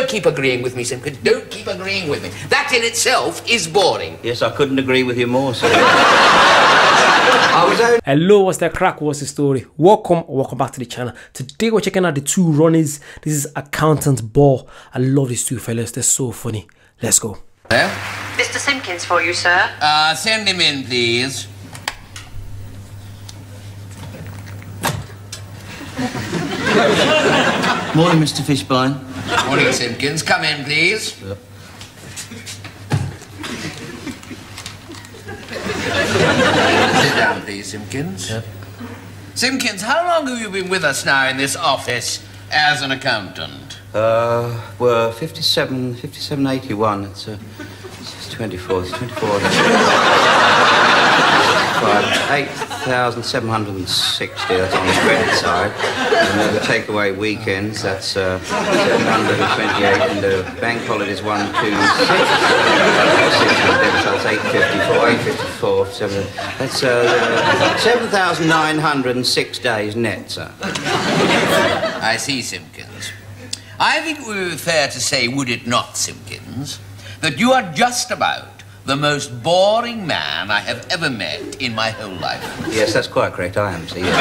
Don't keep agreeing with me, Simpkins. Don't keep agreeing with me. That in itself is boring. Yes, I couldn't agree with you more, sir. Hello, what's the crack? What's the story? Welcome back to the channel. Today we're checking out the two Ronnies. This is Accountant Ball. I love these two fellas. They're so funny. Let's go. Yeah? Mr. Simpkins for you, sir. Send him in, please. Morning, Mr. Fishbine. Morning, Simpkins. Come in, please. Yep. Sit down, please, Simpkins. Yep. Simpkins, how long have you been with us now in this office as an accountant? We're 5781. It's 24. It's 24. 8,760. That's on the credit side. And then we take away weekends. That's 728. And the bank holidays 1, 2, 6. That's 854. 7. That's 7,906 days net, sir. I see, Simpkins. I think it would be fair to say, would it not, Simpkins, that you are just about the most boring man I have ever met in my whole life. Yes, that's quite correct. I am, sir. Yes.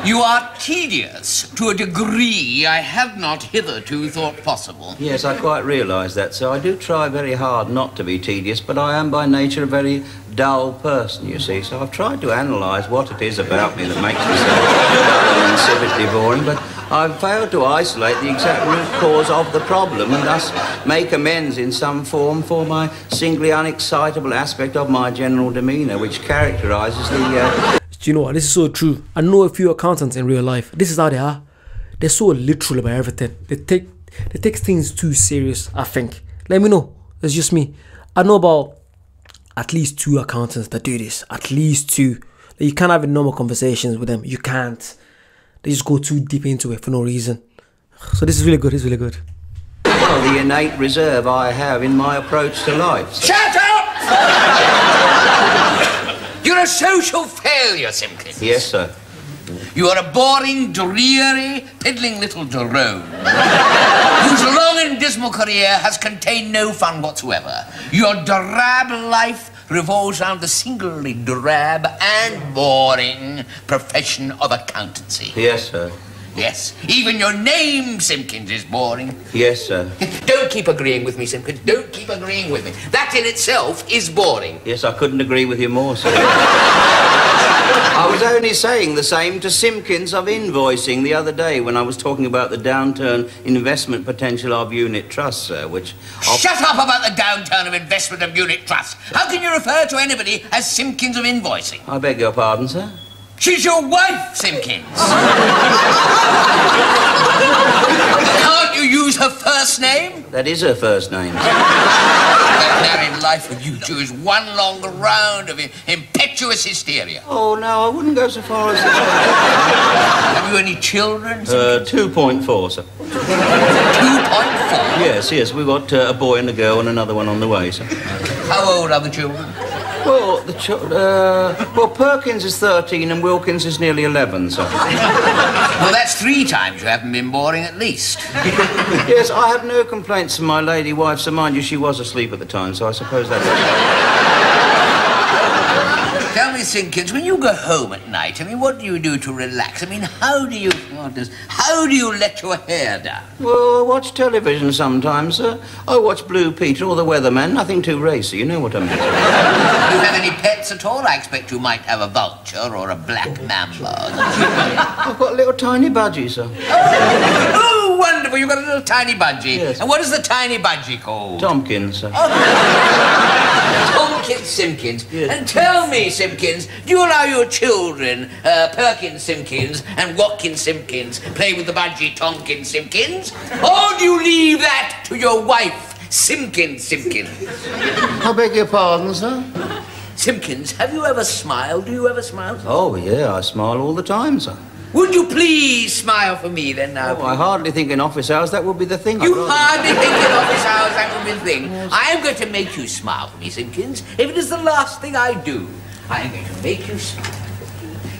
You are tedious to a degree I have not hitherto thought possible. Yes, I quite realise that, so I do try very hard not to be tedious, but I am by nature a very dull person, you see, so I've tried to analyse what it is about me that makes me so dull and insipidly boring, but I've failed to isolate the exact root cause of the problem and thus make amends in some form for my singly unexcitable aspect of my general demeanour, which characterises the... Do you know what? This is so true. I know a few accountants in real life. This is how they are. They're so literal about everything. They take things too serious, I think. Let me know. It's just me. I know about at least 2 accountants that do this. At least 2. You can't have normal conversations with them. You can't. They just go too deep into it for no reason. So this is really good. It's really good. Well, the innate reserve I have in my approach to life. Shut up! You're a social failure, Simpkins. Yes, sir. You are a boring, dreary, piddling little drone whose long and dismal career has contained no fun whatsoever. Your drab life revolves around the singularly drab and boring profession of accountancy. Yes, sir. Yes, even your name, Simpkins, is boring. Yes, sir. Don't keep agreeing with me, Simpkins. Don't keep agreeing with me. That in itself is boring. Yes, I couldn't agree with you more, sir. I was only saying the same to Simpkins of invoicing the other day when I was talking about the downturn investment potential of unit trusts, sir, which... Shut up about the downturn of investment of unit trusts. How can you refer to anybody as Simpkins of invoicing? I beg your pardon, sir? She's your wife, Simpkins. Can't you use her first name? That is her first name. That married life with you two is one long round of impetuous hysteria. Oh, no, I wouldn't go so far as to say. Have you any children, Simpkins? 2.4, sir. 2.4? Yes, we've got a boy and a girl and another one on the way, sir. How old are the children? Well, well, Perkins is 13 and Wilkins is nearly 11, sir. Well, that's 3 times you haven't been boring at least. Yes, I have no complaints from my lady wife, so mind you, she was asleep at the time, so I suppose that's... Tell me, Simpkins, when you go home at night, I mean, what do you do to relax? I mean, how do you let your hair down? Well, I watch television sometimes, sir. I watch Blue Peter or The Weatherman, nothing too racy, you know what I mean. Do you have any pets at all? I expect you might have a vulture or a black mamba. I've got a little tiny budgie, sir. Oh, wonderful, you've got a little tiny budgie. Yes. And what is the tiny budgie called? Tompkins, sir. Tompkins Simpkins. Yes. And tell me, Simpkins, do you allow your children, Perkins Simpkins and Watkins Simpkins, play with the budgie Tompkins Simpkins? Or do you leave that to your wife, Simpkins Simpkins? I beg your pardon, sir? Simpkins, have you ever smiled? Do you ever smile? Oh, yeah, I smile all the time, sir. Would you please smile for me then now? Oh, I hardly think in office hours that would be the thing. You hardly think in office hours that would be the thing. Yes. I am going to make you smile for me, Simpkins. If it is the last thing I do, I am going to make you smile.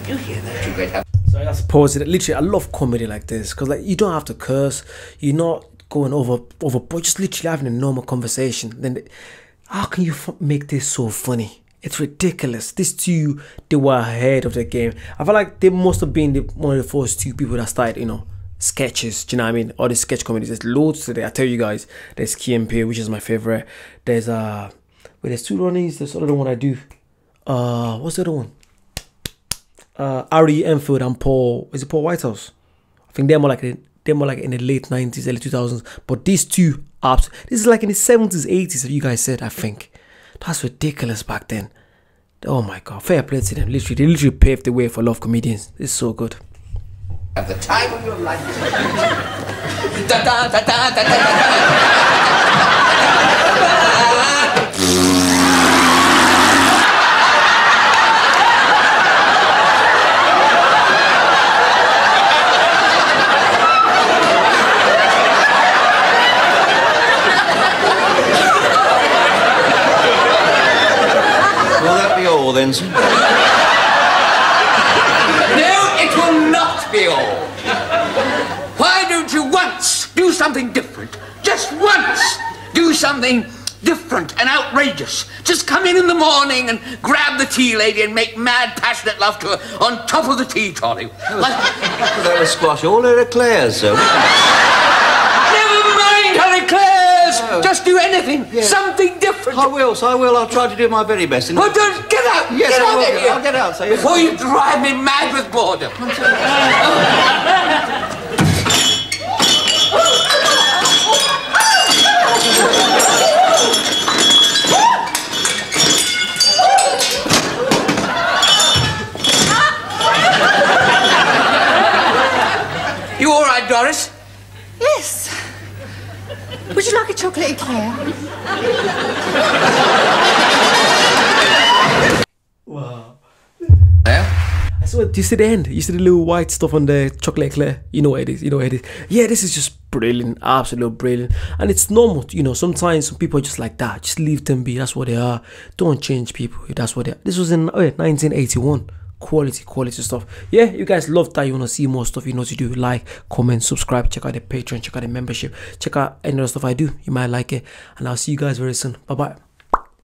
You hear that? You're going to have... So I suppose it. Literally, I love comedy like this because like you don't have to curse. You're not going overboard. Just literally having a normal conversation. Then, how can you make this so funny? It's ridiculous. These two, they were ahead of the game. I feel like they must have been one of the first two people that started, you know, sketches. Do you know what I mean? All the sketch comedies. There's loads today. I tell you guys. There's Key and Peele, which is my favorite. There's there's two Ronnies. There's another one I do. What's the other one? Ari Enfield and Paul. Is it Paul Whitehouse? I think they're more like in the late 90s, early 2000s. But these two, this is like in the 70s, 80s. If you guys said, I think. That's ridiculous back then. Oh my god, fair play to them. Literally, they literally paved the way for love comedians. It's so good. At the time of your life. Then. No, it will not be all. Why don't you once do something different? Just once do something different and outrageous. Just come in the morning and grab the tea lady and make mad, passionate love to her on top of the tea trolley. That would squash all her eclairs, so. Never mind her eclairs. No. Just do anything. Yeah. Something different. I will. I'll try to do my very best. Oh, don't get out. Yes, get I out will. of here. I'll get out. So before you drive me mad with boredom. You all right, Doris? Yes. Would you like a chocolate eclair? Wow. Yeah? I saw it. Do you see the end? You see the little white stuff on the chocolate eclair? You know what it is. You know what it is. Yeah, this is just brilliant. Absolute brilliant. And it's normal. You know, sometimes some people are just like that. Just leave them be. That's what they are. Don't change people. That's what they are. This was in 1981. Quality stuff. Yeah, you guys love that. You want to see more stuff, you know what to do. Like, comment, subscribe, check out the Patreon, check out the membership, check out any other stuff I do. You might like it, and I'll see you guys very soon. Bye bye.